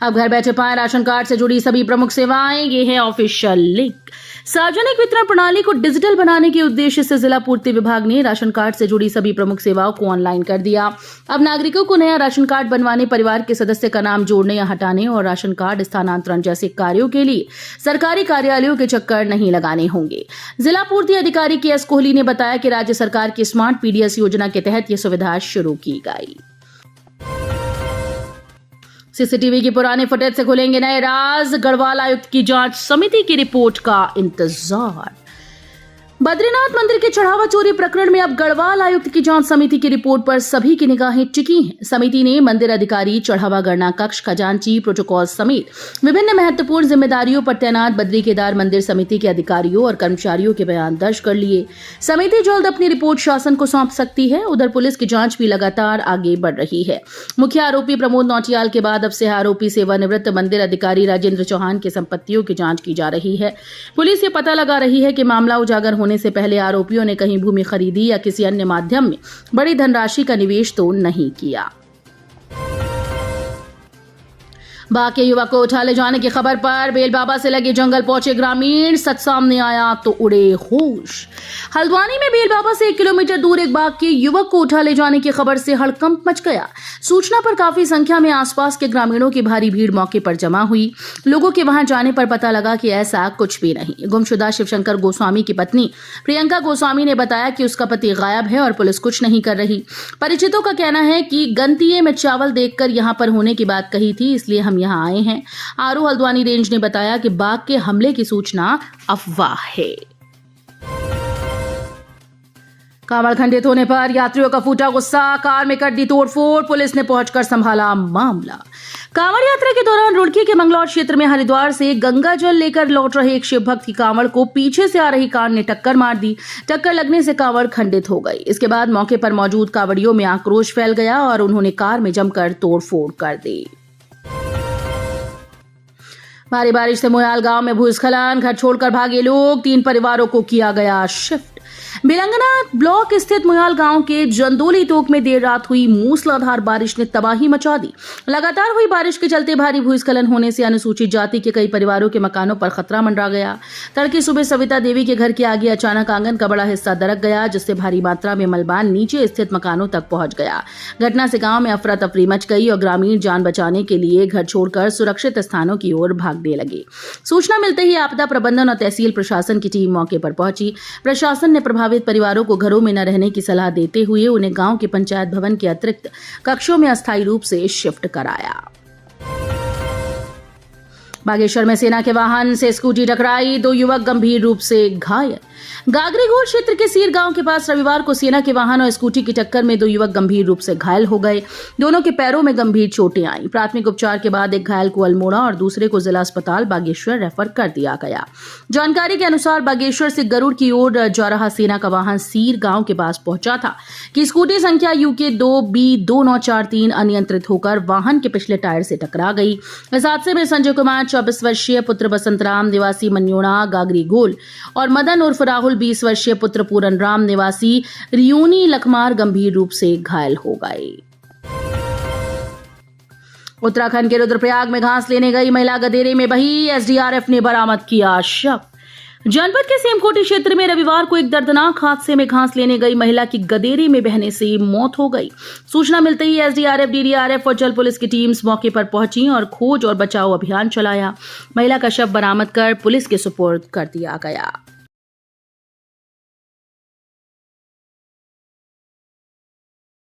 अब घर बैठे पाएं राशन कार्ड से जुड़ी सभी प्रमुख सेवाएं। ये है ऑफिशियल लिंक। सार्वजनिक वितरण प्रणाली को डिजिटल बनाने के उद्देश्य से जिला पूर्ति विभाग ने राशन कार्ड से जुड़ी सभी प्रमुख सेवाओं को ऑनलाइन कर दिया। अब नागरिकों को नया राशन कार्ड बनवाने, परिवार के सदस्य का नाम जोड़ने या हटाने और राशन कार्ड स्थानांतरण जैसे कार्यों के लिए सरकारी कार्यालयों के चक्कर नहीं लगाने होंगे। जिला पूर्ति अधिकारी के.एस. कोहली ने बताया कि राज्य सरकार की स्मार्ट पीडीएस योजना के तहत ये सुविधा शुरू की गई। सीसीटीवी की पुराने फुटेज से खुलेंगे नए राज, गढ़वाल आयुक्त की जांच समिति की रिपोर्ट का इंतजार। बद्रीनाथ मंदिर के चढ़ावा चोरी प्रकरण में अब गढ़वाल आयुक्त की जांच समिति की रिपोर्ट पर सभी की निगाहें टिकी हैं। समिति ने मंदिर अधिकारी, चढ़ावा गणना कक्ष, खजांची, प्रोटोकॉल समेत विभिन्न महत्वपूर्ण जिम्मेदारियों पर तैनात बद्री केदार मंदिर समिति के अधिकारियों और कर्मचारियों के बयान दर्ज कर लिए। समिति जल्द अपनी रिपोर्ट शासन को सौंप सकती है। उधर पुलिस की जांच भी लगातार आगे बढ़ रही है। मुख्य आरोपी प्रमोद नौटियाल के बाद अब से आरोपी सेवानिवृत्त मंदिर अधिकारी राजेंद्र चौहान की संपत्तियों की जांच की जा रही है। पुलिस ये पता लगा रही है कि मामला उजागर होने से पहले आरोपियों ने कहीं भूमि खरीदी या किसी अन्य माध्यम में बड़ी धनराशि का निवेश तो नहीं किया। बाघ के युवक को उठा ले जाने की खबर पर बेल बाबा से लगे जंगल पहुंचे ग्रामीण, सच सामने आया तो उड़े होश। हल्द्वानी में बेल बाबा से 1 किलोमीटर दूर एक बाघ के युवक को उठा ले जाने की खबर से हड़कंप मच गया। सूचना पर काफी संख्या में आसपास के ग्रामीणों की भारी भीड़ मौके पर जमा हुई। लोगों के वहां जाने पर पता लगा कि ऐसा कुछ भी नहीं। गुमशुदा शिवशंकर गोस्वामी की पत्नी प्रियंका गोस्वामी ने बताया कि उसका पति गायब है और पुलिस कुछ नहीं कर रही। परिचितों का कहना है कि गंतिये में चावल देखकर यहां पर होने की बात कही थी, इसलिए हम यहां आए हैं। आरू हल्द्वानी रेंज ने बताया कि बाघ के हमले की सूचना अफवाह है। कांवड़ खंडित होने पर यात्रियों का फूटा गुस्सा, कार में कर दी तोड़फोड़, पुलिस ने पहुंचकर संभाला मामला। कांवड़ यात्रा के दौरान रुड़की के मंगलौर क्षेत्र में हरिद्वार से गंगा जल लेकर लौट रहे एक शिव भक्त की कांवड़ को पीछे से आ रही कार ने टक्कर मार दी। टक्कर लगने से कांवड़ खंडित हो गई। इसके बाद मौके पर मौजूद कांवड़ियों में आक्रोश फैल गया और उन्होंने कार में जमकर तोड़फोड़ कर दी। भारी बारिश से मोयाल गांव में भूस्खलन, घर छोड़कर भागे लोग, 3 परिवारों को किया गया शिफ्ट। बिलंगना ब्लॉक स्थित मोयाल गांव के जंदोली तोक में देर रात हुई मूसलाधार बारिश ने तबाही मचा दी। लगातार हुई बारिश के चलते भारी भूस्खलन होने से अनुसूचित जाति के कई परिवारों के मकानों पर खतरा मंडरा गया। तड़के सुबह सविता देवी के घर के आगे अचानक आंगन का बड़ा हिस्सा दरक गया, जिससे भारी मात्रा में मलबा नीचे स्थित मकानों तक पहुंच गया। घटना से गांव में अफरा तफरी मच गई और ग्रामीण जान बचाने के लिए घर छोड़कर सुरक्षित स्थानों की ओर भागने लगे। सूचना मिलते ही आपदा प्रबंधन और तहसील प्रशासन की टीम मौके पर पहुंची। प्रशासन ने प्रभावित परिवारों को घरों में न रहने की सलाह देते हुए उन्हें गांव के पंचायत भवन के अतिरिक्त कक्षों में अस्थायी रूप से शिफ्ट कराया। बागेश्वर में सेना के वाहन से स्कूटी टकराई, 2 युवक गंभीर रूप से घायल। गागरीगोल क्षेत्र के सीर गांव के पास रविवार को सेना के वाहन और स्कूटी की टक्कर में 2 युवक गंभीर रूप से घायल हो गए। दोनों के पैरों में गंभीर चोटें आईं। प्राथमिक उपचार के बाद एक घायल को अल्मोड़ा और दूसरे को जिला अस्पताल बागेश्वर रेफर कर दिया गया। जानकारी के अनुसार बागेश्वर से गरुड़ की ओर जा रहा सेना का वाहन सीर गांव के पास पहुंचा था कि स्कूटी संख्या UK 2B2943 अनियंत्रित होकर वाहन के पिछले टायर से टकरा गई। इस हादसे में संजय कुमार 24 वर्षीय पुत्र बसंत राम निवासी मन्योड़ा गागरीगोल और मदन उर्फ राहुल 20 वर्षीय पुत्र पूरन राम निवासी रियूनी लखमार गंभीर रूप से घायल हो गए। उत्तराखंड के रुद्रप्रयाग में घास लेने गई महिला गदेरे में बही, SDRF ने बरामद किया शव। जनपद के सेमकोटी क्षेत्र में रविवार को एक दर्दनाक हादसे में घास लेने गई महिला की गदेरे में बहने से मौत हो गई। सूचना मिलते ही SDRF, DDRF और जल पुलिस की टीम्स मौके पर पहुंची और खोज और बचाव अभियान चलाया। महिला का शव बरामद कर पुलिस के सुपुर्द कर दिया गया।